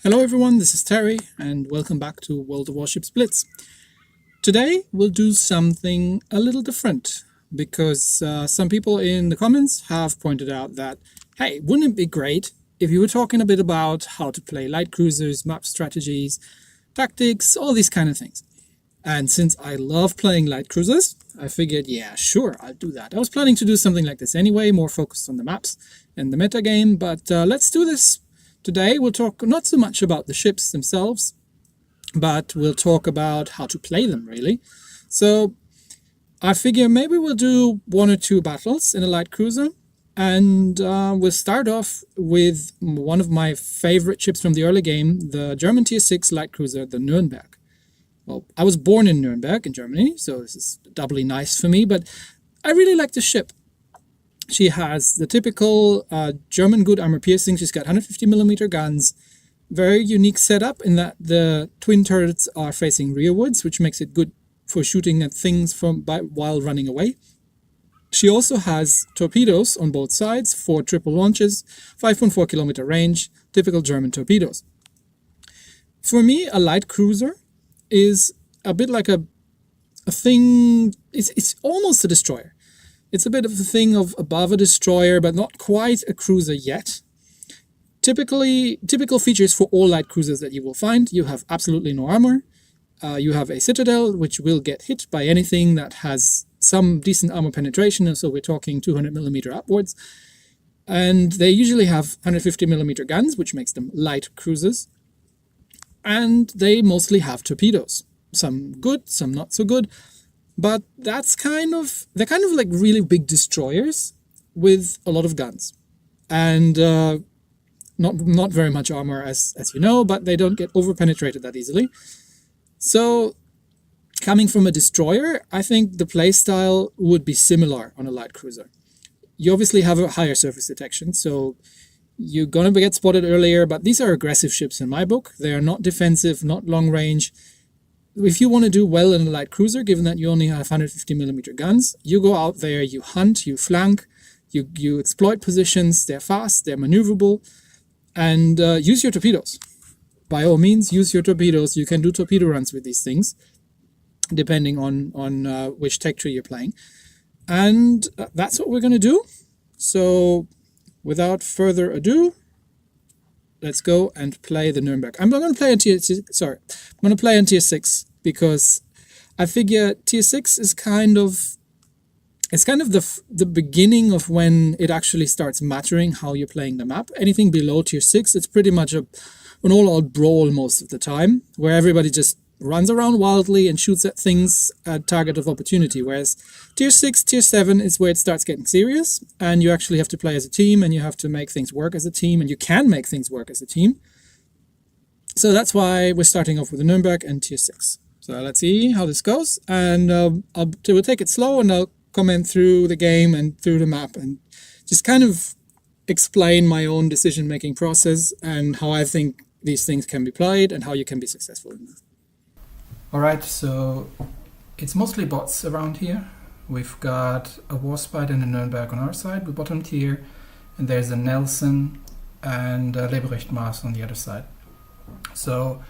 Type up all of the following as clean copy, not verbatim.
Hello everyone, this is Terry and welcome back to World of Warships Blitz. Today we'll do something a little different because some people in the comments have pointed out that, hey, wouldn't it be great if you were talking a bit about how to play light cruisers, map strategies, tactics, all these kind of things. And since I love playing light cruisers, I figured, yeah, sure, I'll do that. I was planning to do something like this anyway, more focused on the maps and the metagame, but let's do this. Today we'll talk not so much about the ships themselves, but we'll talk about how to play them, really. So I figure maybe we'll do one or two battles in a light cruiser, and we'll start off with one of my favorite ships from the early game, the German Tier 6 light cruiser, the Nürnberg. Well, I was born in Nürnberg in Germany, so this is doubly nice for me, but I really like the ship. She has the typical German good armor piercing. She's got 150mm guns. Very unique setup in that the twin turrets are facing rearwards, which makes it good for shooting at things while running away. She also has torpedoes on both sides for triple launches, 5.4km range, typical German torpedoes. For me, a light cruiser is a bit like a thing. It's almost a destroyer. It's a bit of a thing of above a destroyer, but not quite a cruiser yet. Typical features for all light cruisers that you will find: you have absolutely no armor. You have a citadel, which will get hit by anything that has some decent armor penetration, so we're talking 200mm upwards. And they usually have 150mm guns, which makes them light cruisers. And they mostly have torpedoes. Some good, some not so good. But they're kind of like really big destroyers with a lot of guns. And not very much armor, as you know, but they don't get over-penetrated that easily. So, coming from a destroyer, I think the playstyle would be similar on a light cruiser. You obviously have a higher surface detection, so you're going to get spotted earlier, but these are aggressive ships in my book. They are not defensive, not long range. If you want to do well in a light cruiser, given that you only have 150mm guns, you go out there, you hunt, you flank, you exploit positions, they're fast, they're maneuverable, and use your torpedoes. By all means, use your torpedoes. You can do torpedo runs with these things, depending on which tech tree you're playing. And that's what we're going to do. So, without further ado, let's go and play the Nürnberg. I'm going to play on Tier 6. I'm going to play on Tier 6 because I figure Tier 6 is kind of the beginning of when it actually starts mattering how you're playing the map. Anything below Tier 6, it's pretty much an all-out brawl most of the time, where everybody just runs around wildly and shoots at things at target of opportunity. Whereas Tier 6, Tier 7 is where it starts getting serious, and you actually have to play as a team, and you have to make things work as a team, and you can make things work as a team. So that's why we're starting off with the Nürnberg and Tier 6. So let's see how this goes, and we'll take it slow, and I'll comment through the game and through the map, and just kind of explain my own decision-making process and how I think these things can be played and how you can be successful in them. Alright, so it's mostly bots around here. We've got a Warspite and a Nürnberg on our side, the bottom tier, and there's a Nelson and a Leberecht-Mars on the other side. So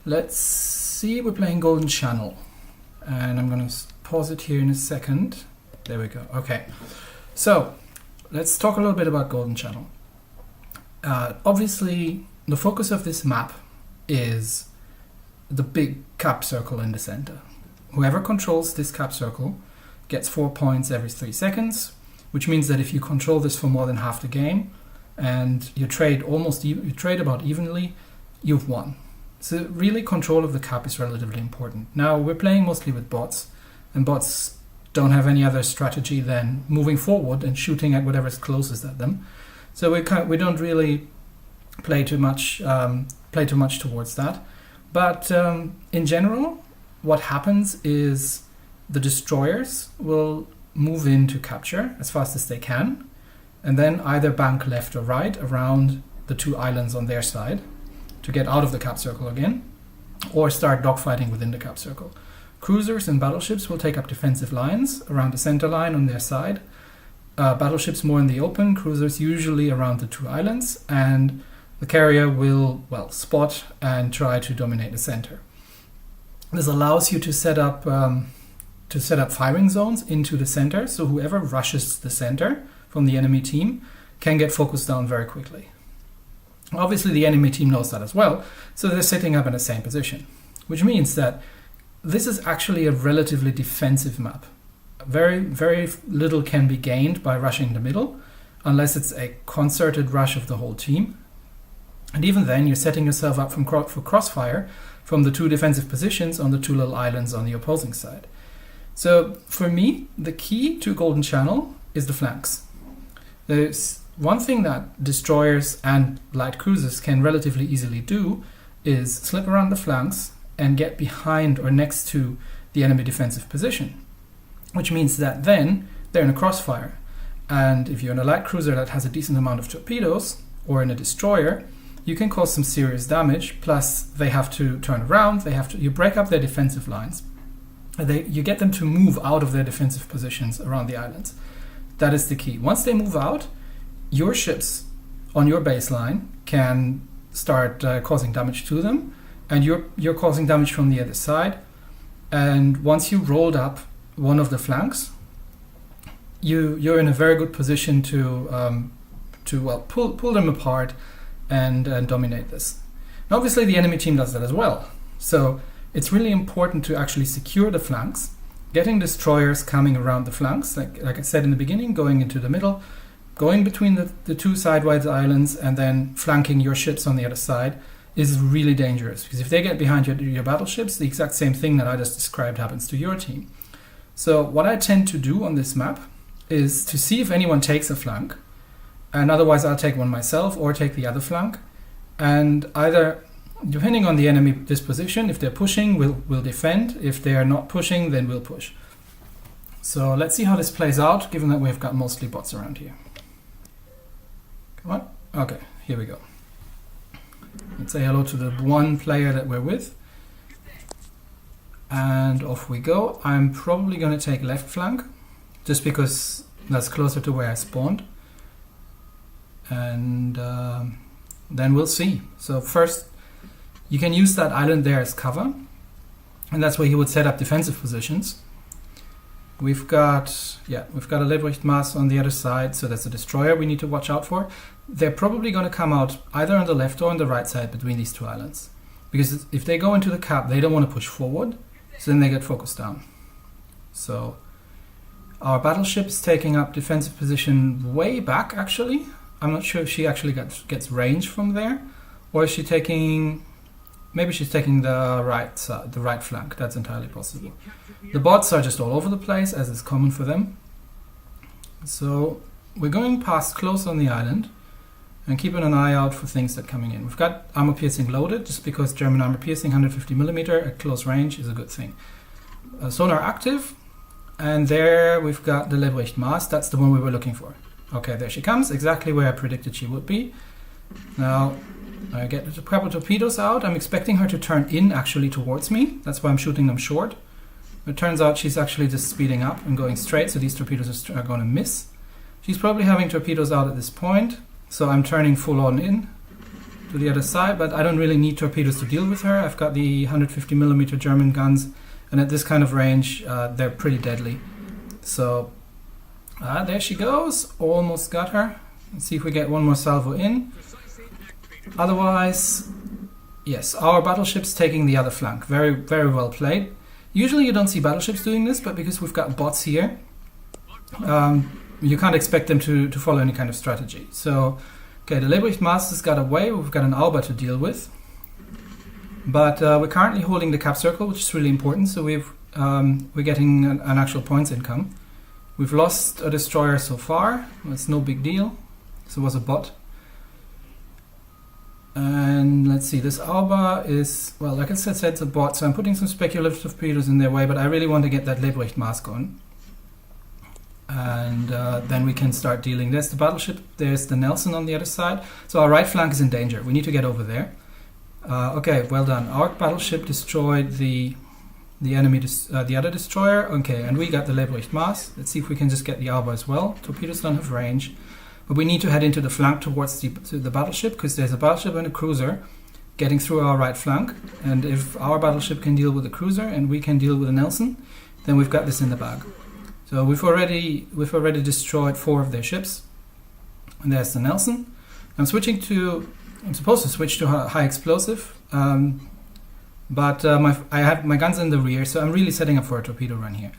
let's see, we're playing Golden Channel, and I'm going to pause it here in a second. There we go. Okay, so let's talk a little bit about Golden Channel. Obviously, the focus of this map is the big cap circle in the center. Whoever controls this cap circle gets 4 points every 3 seconds, which means that if you control this for more than half the game and you trade about evenly, you've won. So really, control of the cap is relatively important. Now, we're playing mostly with bots, and bots don't have any other strategy than moving forward and shooting at whatever's closest at them. So we don't really play too much towards that. But in general, what happens is the destroyers will move in to capture as fast as they can, and then either bank left or right around the 2 islands on their side to get out of the cap circle again, or start dogfighting within the cap circle. Cruisers and battleships will take up defensive lines around the center line on their side. Battleships more in the open, cruisers usually around the 2 islands, and the carrier will, well, spot and try to dominate the center. This allows you to set up firing zones into the center, so whoever rushes the center from the enemy team can get focused down very quickly. Obviously, the enemy team knows that as well, so they're sitting up in the same position, which means that this is actually a relatively defensive map. Very, very little can be gained by rushing the middle, unless it's a concerted rush of the whole team. And even then, you're setting yourself up for crossfire from the two defensive positions on the two little islands on the opposing side. So for me, the key to Golden Channel is the flanks. There's one thing that destroyers and light cruisers can relatively easily do is slip around the flanks and get behind or next to the enemy defensive position, which means that then they're in a crossfire. And if you're in a light cruiser that has a decent amount of torpedoes, or in a destroyer, you can cause some serious damage. Plus, they have to turn around. You break up their defensive lines. You get them to move out of their defensive positions around the islands. That is the key. Once they move out, your ships on your baseline can start causing damage to them, and you're causing damage from the other side. And once you rolled up one of the flanks, you're in a very good position to pull them apart and dominate this. And obviously, the enemy team does that as well. So it's really important to actually secure the flanks, getting destroyers coming around the flanks, like I said in the beginning, going into the middle, going between the two sidewise islands, and then flanking your ships on the other side is really dangerous, because if they get behind your battleships, the exact same thing that I just described happens to your team. So what I tend to do on this map is to see if anyone takes a flank, and otherwise I'll take one myself or take the other flank, and either, depending on the enemy disposition, if they're pushing, we'll defend. If they're not pushing, then we'll push. So let's see how this plays out, given that we've got mostly bots around here. Come on. Okay, here we go. Let's say hello to the one player that we're with. And off we go. I'm probably going to take left flank, just because that's closer to where I spawned. And then we'll see. So first, you can use that island there as cover, and that's where you would set up defensive positions. We've got a Leibrecht-Maß on the other side, so that's a destroyer we need to watch out for. They're probably going to come out either on the left or on the right side between these two islands, because if they go into the cap, they don't want to push forward, so then they get focused down. So our battleship is taking up defensive position way back, actually. I'm not sure if she actually gets range from there, or is she taking... Maybe she's taking the right side, the right flank. That's entirely possible. The bots are just all over the place, as is common for them. So we're going past close on the island and keeping an eye out for things that are coming in. We've got armor piercing loaded, just because German armor piercing 150mm at close range is a good thing. Sonar active, and there we've got the Leibrecht-Maß. That's the one we were looking for. Okay, there she comes, exactly where I predicted she would be. Now, I get a couple of torpedoes out. I'm expecting her to turn in actually towards me. That's why I'm shooting them short. It turns out she's actually just speeding up and going straight, so these torpedoes are going to miss. She's probably having torpedoes out at this point, so I'm turning full on in to the other side, but I don't really need torpedoes to deal with her. I've got the 150mm German guns, and at this kind of range, they're pretty deadly. So, there she goes. Almost got her. Let's see if we get one more salvo in. Otherwise, yes, our battleship's taking the other flank. Very, very well played. Usually you don't see battleships doing this, but because we've got bots here, you can't expect them to follow any kind of strategy. So, okay, the Leibrecht-Maß has got away. We've got an Auber to deal with. But we're currently holding the cap circle, which is really important, so we're getting an actual points income. We've lost a destroyer so far. It's no big deal. So it was a bot. And let's see, this Auber is, well, like I said, it's a bot, so I'm putting some speculative torpedoes in their way, but I really want to get that Leibrecht-Maß going. And then we can start dealing. There's the battleship, there's the Nelson on the other side. So our right flank is in danger. We need to get over there. Okay, well done. Our battleship destroyed the enemy, the other destroyer. Okay, and we got the Leibrecht-Maß. Let's see if we can just get the Auber as well. Torpedoes don't have range. but we need to head into the flank towards the battleship, because there's a battleship and a cruiser getting through our right flank, and if our battleship can deal with the cruiser and we can deal with the Nelson, then we've got this in the bag. So we've already destroyed 4 of their ships, and there's the Nelson. I'm supposed to switch to high explosive, but I have my guns in the rear, so I'm really setting up for a torpedo run here.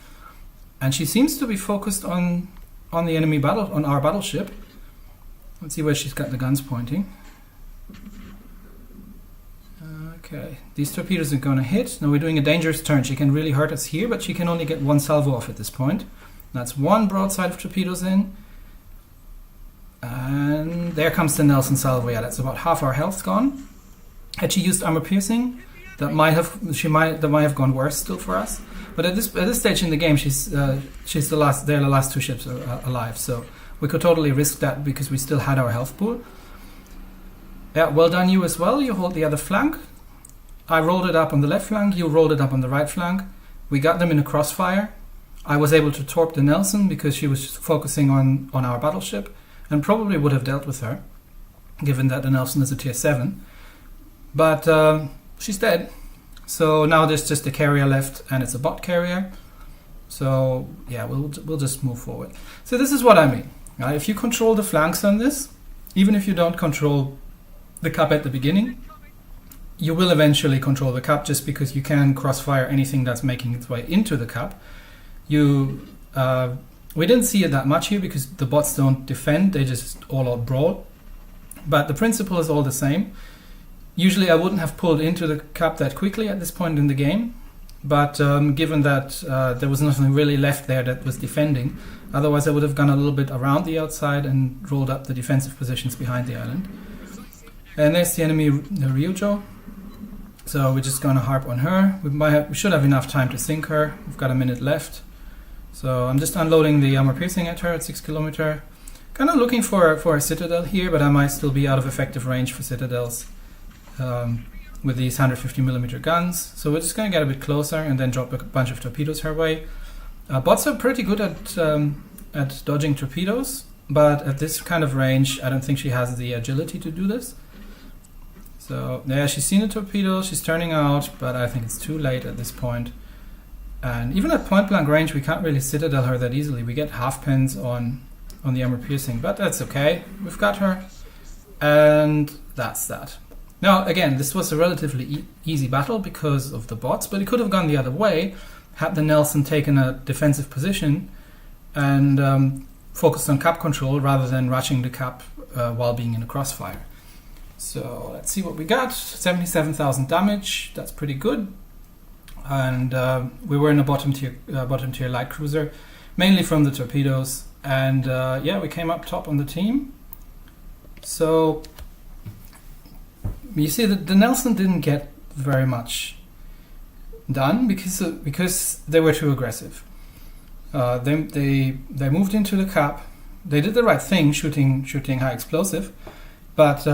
And she seems to be focused on the enemy on our battleship. Let's see where she's got the guns pointing. Okay, these torpedoes are going to hit. Now we're doing a dangerous turn. She can really hurt us here, but she can only get 1 salvo off at this point. That's 1 broadside of torpedoes in. And there comes the Nelson salvo. Yeah, that's about half our health gone. Had she used armor piercing, that might have gone worse still for us. But at this stage in the game, she's the last. They're the last 2 ships alive, so we could totally risk that because we still had our health pool. Yeah, well done you as well. You hold the other flank. I rolled it up on the left flank. You rolled it up on the right flank. We got them in a crossfire. I was able to torp the Nelson because she was focusing on our battleship, and probably would have dealt with her, given that the Nelson is a tier 7. But she's dead. So now there's just a carrier left, and it's a bot carrier. So yeah, we'll just move forward. So this is what I mean. If you control the flanks on this, even if you don't control the cap at the beginning, you will eventually control the cap, just because you can crossfire anything that's making its way into the cap. We didn't see it that much here because the bots don't defend, they just all out brawl. But the principle is all the same. Usually I wouldn't have pulled into the cap that quickly at this point in the game, but given that there was nothing really left there that was defending, otherwise I would have gone a little bit around the outside and rolled up the defensive positions behind the island. And there's the enemy, the Ryujo. So we're just going to harp on her. We should have enough time to sink her. We've got a minute left. So I'm just unloading the armor piercing at her at 6 kilometer. Kind of looking for a citadel here, but I might still be out of effective range for citadels with these 150mm guns. So we're just going to get a bit closer and then drop a bunch of torpedoes her way. Bots are pretty good at dodging torpedoes, but at this kind of range, I don't think she has the agility to do this. So yeah, she's seen a torpedo, she's turning out, but I think it's too late at this point. And even at point blank range, we can't really citadel her that easily. We get half pens on the armor piercing, but that's okay. We've got her, and that's that. Now again, this was a relatively easy battle because of the bots, but it could have gone the other way had the Nelson taken a defensive position and focused on cap control rather than rushing the cap while being in a crossfire. So let's see what we got. 77,000 damage. That's pretty good. And we were in a bottom tier light cruiser, mainly from the torpedoes. And yeah, we came up top on the team. So you see that the Nelson didn't get very much done because they were too aggressive. They moved into the cap. They did the right thing, shooting high explosive, but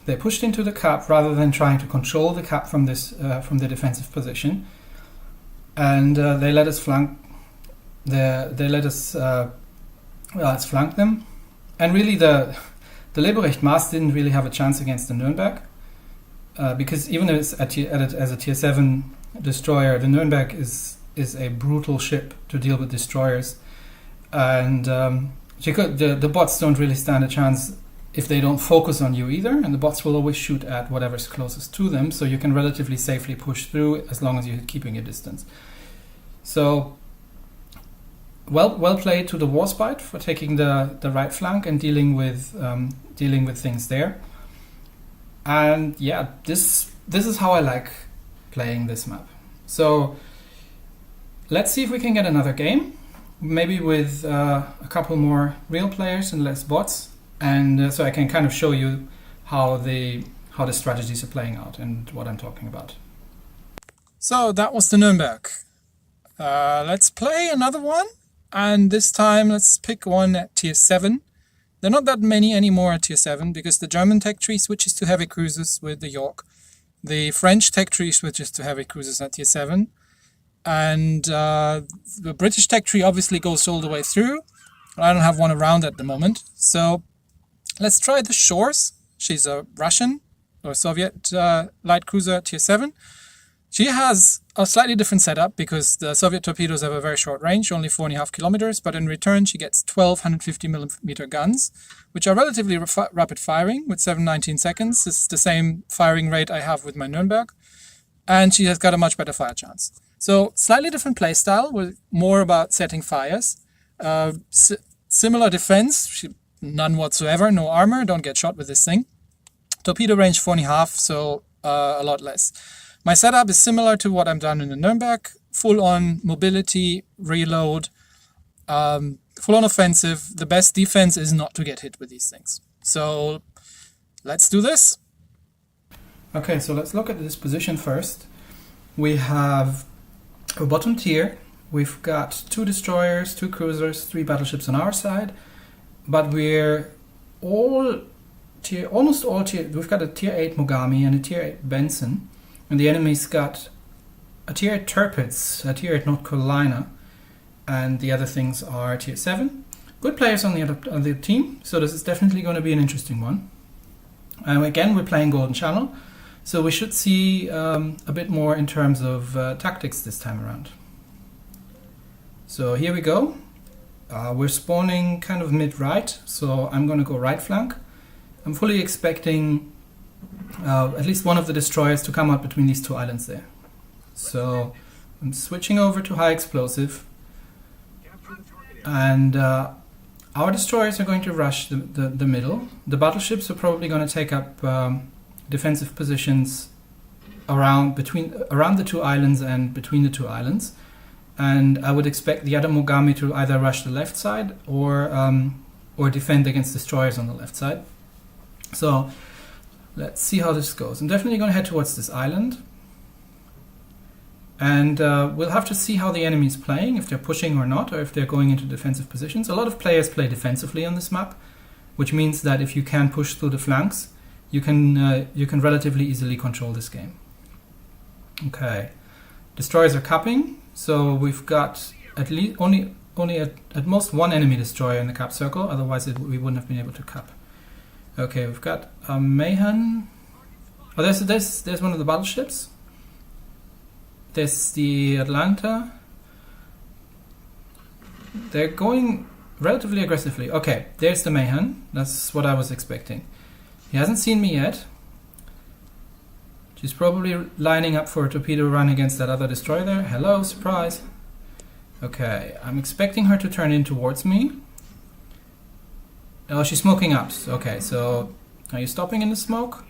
they pushed into the cap rather than trying to control the cap from the defensive position, and they let us flank. They let us let's flank them, and really the Leberecht Maas didn't really have a chance against the Nürnberg because even as a tier 7 destroyer, the Nürnberg is a brutal ship to deal with destroyers, and the bots don't really stand a chance if they don't focus on you either, and the bots will always shoot at whatever's closest to them, so you can relatively safely push through as long as you're keeping your distance. So well played to the Warspite for taking the right flank and dealing with things there. And yeah, this is how I like playing this map. So let's see if we can get another game, maybe with a couple more real players and less bots. And so I can kind of show you how the strategies are playing out and what I'm talking about. So that was the Nürnberg. Let's play another one. And this time let's pick one at tier 7. There are not that many anymore at tier 7 because the German tech tree switches to heavy cruisers with the York. The French tech tree switches to heavy cruisers at tier 7. And the British tech tree obviously goes all the way through. I don't have one around at the moment. So Let's try the Shchors. She's a Russian or Soviet light cruiser tier 7. She has a slightly different setup because the Soviet torpedoes have a very short range, only 4.5 kilometers, but in return she gets 12 150mm guns, which are relatively rapid firing with 719 seconds. This is the same firing rate I have with my Nürnberg, and she has got a much better fire chance. So slightly different playstyle, with more about setting fires. Similar defense, none whatsoever, no armor, don't get shot with this thing. Torpedo range 4.5, so a lot less. My setup is similar to what I've done in the Nürnberg, full-on mobility, reload, full-on offensive. The best defense is not to get hit with these things. So let's do this. Okay, so let's look at this position first. We have a bottom tier. We've got 2 destroyers, 2 cruisers, 3 battleships on our side, but we're almost all tier. We've got a tier 8 Mogami and a tier 8 Benson. And the enemy's got a tier 8 Tirpitz, a tier 8 North Carolina, and the other things are tier 7. Good players on the team, so this is definitely going to be an interesting one. And again, we're playing Golden Channel, so we should see a bit more in terms of tactics this time around. So here we go. We're spawning kind of mid-right, so I'm going to go right flank. I'm fully expecting at least one of the destroyers to come out between these 2 islands there. So I'm switching over to high explosive, and our destroyers are going to rush the middle. The battleships are probably going to take up defensive positions around the 2 islands and between the 2 islands, and I would expect the other Mogami to either rush the left side or defend against destroyers on the left side. So let's see how this goes. I'm definitely going to head towards this island. And we'll have to see how the enemy's playing, if they're pushing or not, or if they're going into defensive positions. A lot of players play defensively on this map, which means that if you can push through the flanks, you can relatively easily control this game. Okay. Destroyers are capping, so we've got at least only at most 1 enemy destroyer in the cap circle, otherwise we wouldn't have been able to cap. Okay, we've got a Mayhan. Oh, there's one of the battleships. There's the Atlanta. They're going relatively aggressively. Okay, there's the Mayhan. That's what I was expecting. He hasn't seen me yet. She's probably lining up for a torpedo run against that other destroyer there. Hello, surprise. Okay, I'm expecting her to turn in towards me. Oh, she's smoking up. Okay, so are you stopping in the smoke?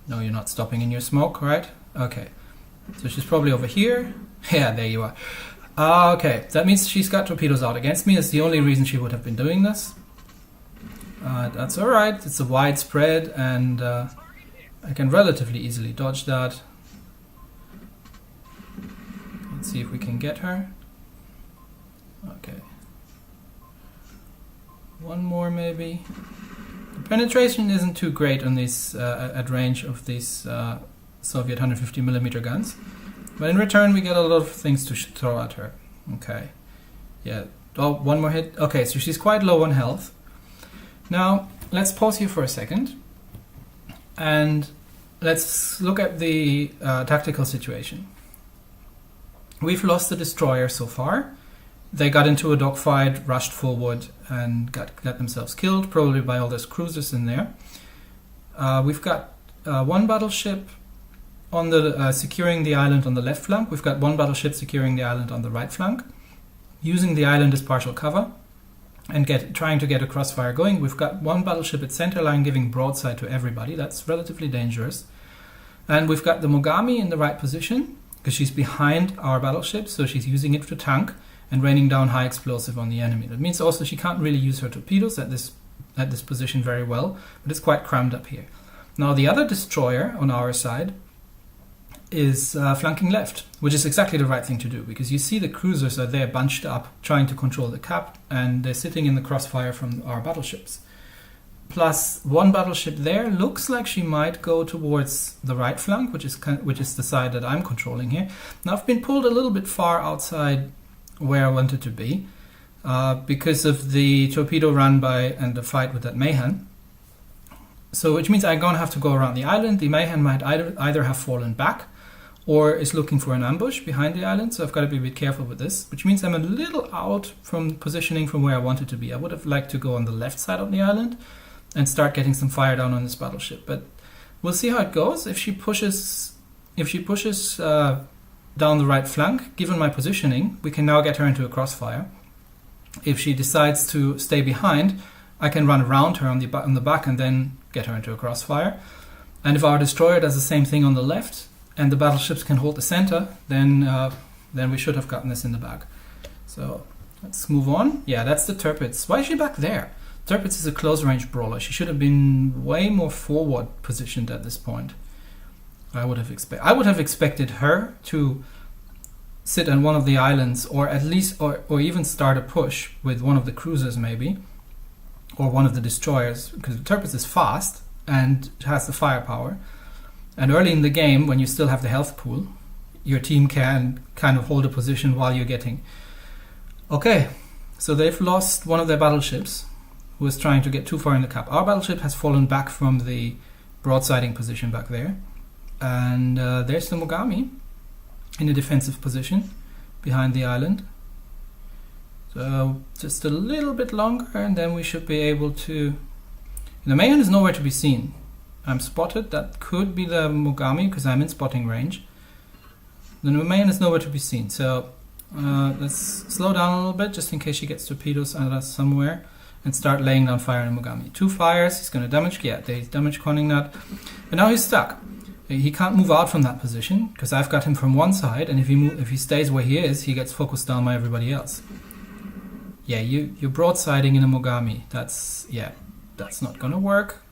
No, you're not stopping in your smoke, right? Okay, so she's probably over here. Yeah, there you are. Okay, that means she's got torpedoes out against me. That's the only reason she would have been doing this. That's alright. It's a wide spread, and I can relatively easily dodge that. Let's see if we can get her. Okay. One more maybe. The penetration isn't too great on these at range of these Soviet 150mm guns, but in return we get a lot of things to throw at her. Okay, yeah. Oh, one more hit. Okay, so she's quite low on health. Now let's pause here for a second, and let's look at the tactical situation. We've lost the destroyer so far. They got into a dogfight, rushed forward, and got themselves killed, probably by all those cruisers in there. We've got 1 battleship on the securing the island on the left flank. We've got 1 battleship securing the island on the right flank, using the island as partial cover and trying to get a crossfire going. We've got 1 battleship at center line giving broadside to everybody. That's relatively dangerous. And we've got the Mogami in the right position because she's behind our battleship, so she's using it to tank and raining down high explosive on the enemy. That means also she can't really use her torpedoes at this position very well, but it's quite crammed up here. Now the other destroyer on our side is flanking left, which is exactly the right thing to do, because you see the cruisers are there bunched up trying to control the cap, and they're sitting in the crossfire from our battleships. Plus 1 battleship there looks like she might go towards the right flank, which is the side that I'm controlling here. Now I've been pulled a little bit far outside where I wanted to be. because of the torpedo run by and the fight with that Mayhem. So which means I'm going to have to go around the island. The Mayhem might either have fallen back or is looking for an ambush behind the island, so I've got to be a bit careful with this, which means I'm a little out from positioning from where I wanted to be. I would have liked to go on the left side of the island and start getting some fire down on this battleship, but we'll see how it goes. If she pushes down the right flank, given my positioning, we can now get her into a crossfire. If she decides to stay behind, I can run around her on the back and then get her into a crossfire. And if our destroyer does the same thing on the left, and the battleships can hold the center, then we should have gotten this in the bag. So let's move on. Yeah, that's the Tirpitz. Why is she back there? Tirpitz is a close-range brawler. She should have been way more forward positioned at this point. I would have expected her to sit on one of the islands, or at least, or even start a push with one of the cruisers maybe, or one of the destroyers, because the Tirpitz is fast and has the firepower. And early in the game, when you still have the health pool, your team can kind of hold a position while you're getting. Okay, so they've lost one of their battleships, who was trying to get too far in the cap. Our battleship has fallen back from the broadsiding position back there. And there's the Mogami in a defensive position behind the island. So just a little bit longer, and then we should be able to... The Mayhem is nowhere to be seen. I'm spotted. That could be the Mogami because I'm in spotting range. The Mayhem is nowhere to be seen. So let's slow down a little bit just in case she gets torpedoes at us somewhere and start laying down fire on the Mogami. 2 fires. He's going to damage. Yeah, he's damage conning that. And now he's stuck. He can't move out from that position because I've got him from one side, and if he stays where he is, he gets focused down by everybody else. Yeah, you're broadsiding in a Mogami. That's not going to work.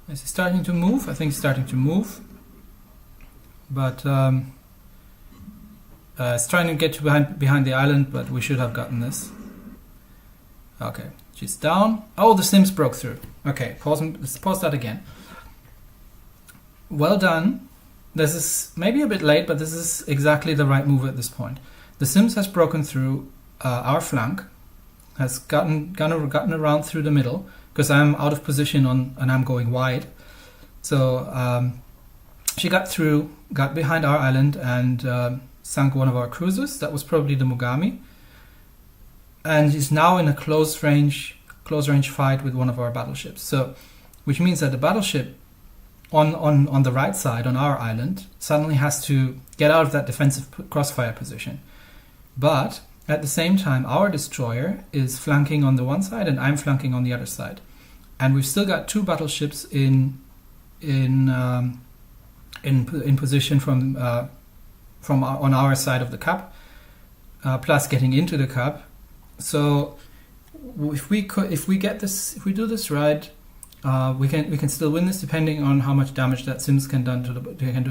Is he starting to move? I think he's starting to move. But it's trying to get behind the island, but we should have gotten this. Okay, she's down. Oh, the Sims broke through. Okay, let's pause that again. Well done. This is maybe a bit late, but this is exactly the right move at this point. The Sims has broken through our flank, has gotten around through the middle, because I'm out of position and I'm going wide. So she got through, got behind our island, and sank one of our cruisers. That was probably the Mogami. And is now in a close range fight with one of our battleships. So, which means that the battleship on the right side, on our island, suddenly has to get out of that defensive crossfire position. But at the same time, our destroyer is flanking on the one side and I'm flanking on the other side. And we've still got 2 battleships in position from on our side of the cap, plus getting into the cap. So if we do this right, we can still win this, depending on how much damage that Sims can do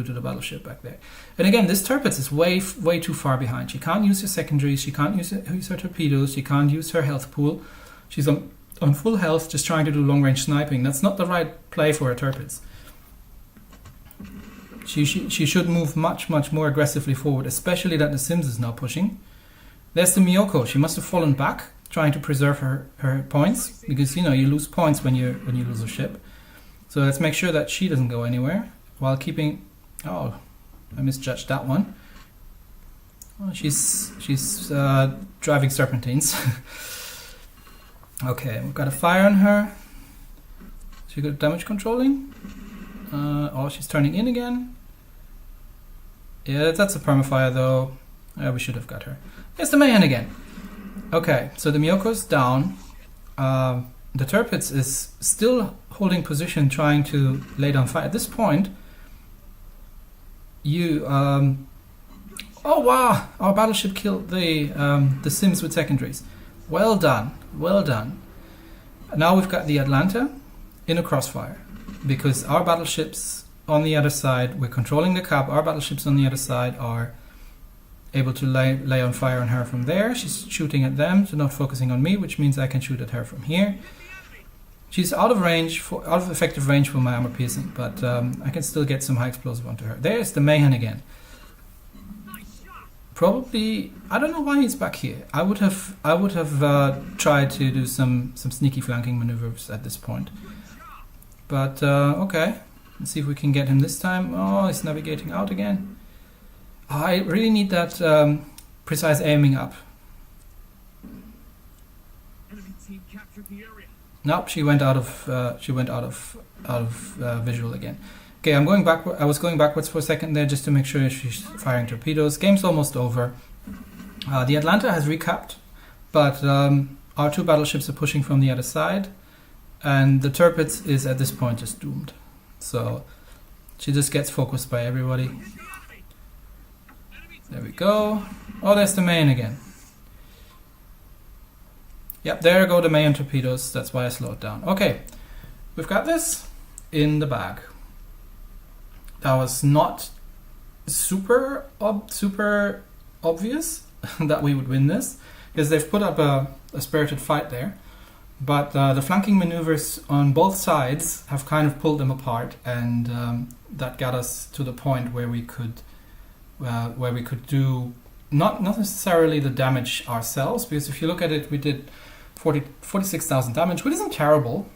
to the battleship back there. And again, this Tirpitz is way too far behind. She can't use her secondaries. She can't use her torpedoes. She can't use her health pool. She's on full health, just trying to do long range sniping. That's not the right play for a Tirpitz. She should move much more aggressively forward, especially that the Sims is now pushing. There's the Miyoko. She must have fallen back, trying to preserve her points, because you lose points when you lose a ship. So let's make sure that she doesn't go anywhere while keeping... Oh, I misjudged that one. Oh, she's driving serpentines. Okay, we've got a fire on her. She got damage controlling. Oh, she's turning in again. Yeah, that's a permafire though. We should have got her. Here's the Mayhem again. Okay, so the Miyoko's down. The Tirpitz is still holding position, trying to lay down fire. At this point, oh wow! Our battleship killed the Sims with secondaries. Well done, well done. Now we've got the Atlanta in a crossfire, because our battleships on the other side, we're controlling the cap. Our battleships on the other side are able to lay on fire on her from there. She's shooting at them, so not focusing on me, which means I can shoot at her from here. She's out of effective range for my armor piercing, but I can still get some high explosive onto her. There's the Mayhem again. probably, I don't know why he's back here. I would have tried to do some sneaky flanking maneuvers at this point. But okay, let's see if we can get him this time. Oh, he's navigating out again. Oh, I really need that precise aiming up. Nope, she went out of visual again. Okay, I'm going back. I was going backwards for a second there just to make sure she's firing torpedoes. Game's almost over. The Atlanta has recapped, but our 2 battleships are pushing from the other side, and the Tirpitz is at this point just doomed. So she just gets focused by everybody. There we go. Oh, there's the main again. Yep, there go the main torpedoes. That's why I slowed down. Okay, we've got this in the bag. That was not super obvious that we would win this, because they've put up a spirited fight there. But the flanking maneuvers on both sides have kind of pulled them apart, and that got us to the point where we could do not necessarily the damage ourselves, because if you look at it, we did 46,000 damage, which isn't terrible,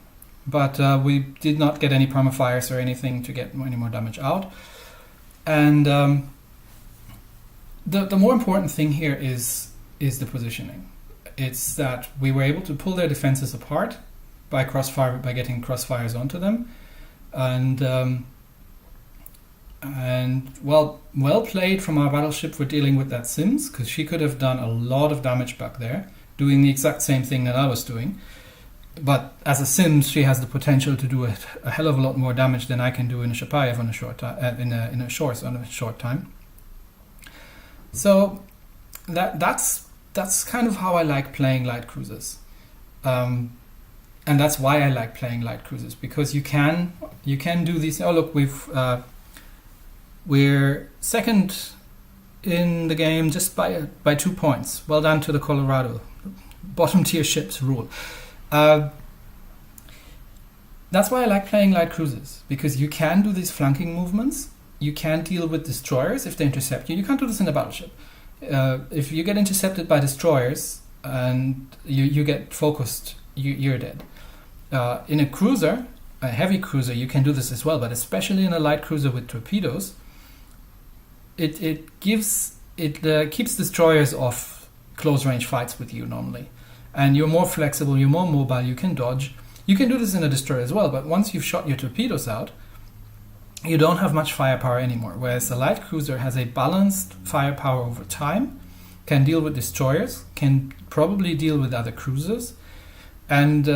but we did not get any permafires or anything to get any more damage out. And the more important thing here is the positioning. It's that we were able to pull their defenses apart by getting crossfires onto them, and well played from our battleship for dealing with that Sims, because she could have done a lot of damage back there, doing the exact same thing that I was doing. But as a Sims, she has the potential to do a hell of a lot more damage than I can do in a Shapayev on a short time, in a Shchors on a short time. So that's kind of how I like playing light cruisers, and that's why I like playing light cruisers, because you can do these. Oh look, we're second in the game just by 2 points. Well done to the Colorado. Bottom tier ships rule. That's why I like playing light cruisers, because you can do these flanking movements. You can deal with destroyers if they intercept you. You can't do this in a battleship. If you get intercepted by destroyers and you get focused, you're dead. In a cruiser, a heavy cruiser, you can do this as well, but especially in a light cruiser with torpedoes, it keeps destroyers off close range fights with you normally. And you're more flexible, you're more mobile, you can dodge. You can do this in a destroyer as well, but once you've shot your torpedoes out, you don't have much firepower anymore. Whereas a light cruiser has a balanced firepower over time, can deal with destroyers, can probably deal with other cruisers, and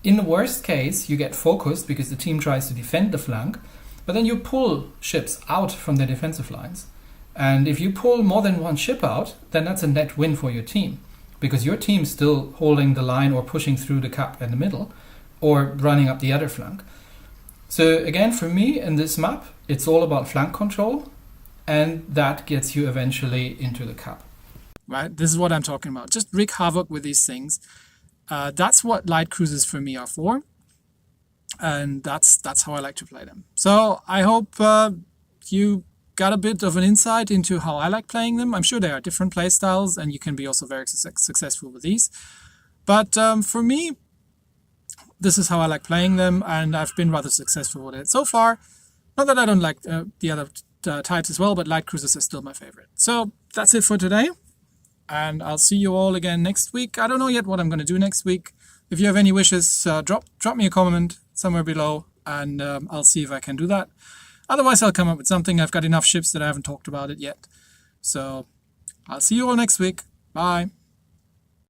in the worst case, you get focused because the team tries to defend the flank, but then you pull ships out from their defensive lines. And if you pull more than one ship out, then that's a net win for your team, because your team's still holding the line or pushing through the cap in the middle or running up the other flank. So again, for me in this map, it's all about flank control, and that gets you eventually into the cap. Right, this is what I'm talking about. Just wreak havoc with these things. That's what light cruisers for me are for, and that's how I like to play them. So I hope you got a bit of an insight into how I like playing them. I'm sure there are different play styles, and you can be also very successful with these. But for me, this is how I like playing them, and I've been rather successful with it so far. Not that I don't like the other types as well, but light cruisers are still my favorite. So that's it for today, and I'll see you all again next week. I don't know yet what I'm going to do next week. If you have any wishes, drop me a comment somewhere below, and I'll see if I can do that. Otherwise, I'll come up with something. I've got enough ships that I haven't talked about it yet. So I'll see you all next week. Bye.